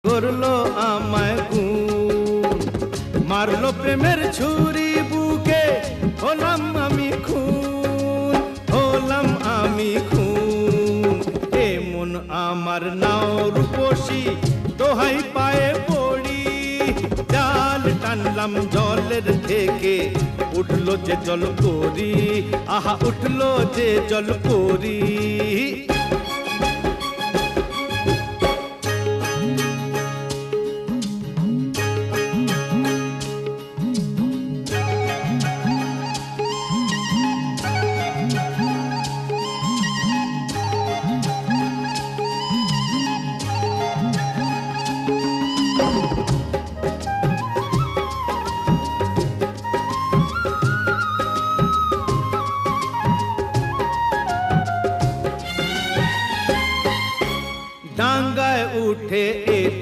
করলো আমায় খুন। মারলো প্রেমের ছুরি বুকে, হলাম আমি খুন, হলাম আমি খুন। এ মন আমার নাও রূপসী, দোহাই পায়ে পড়ি। জাল টানলাম জলের থেকে, উঠলো যে জল করি, আহা উঠলো যে জল করি।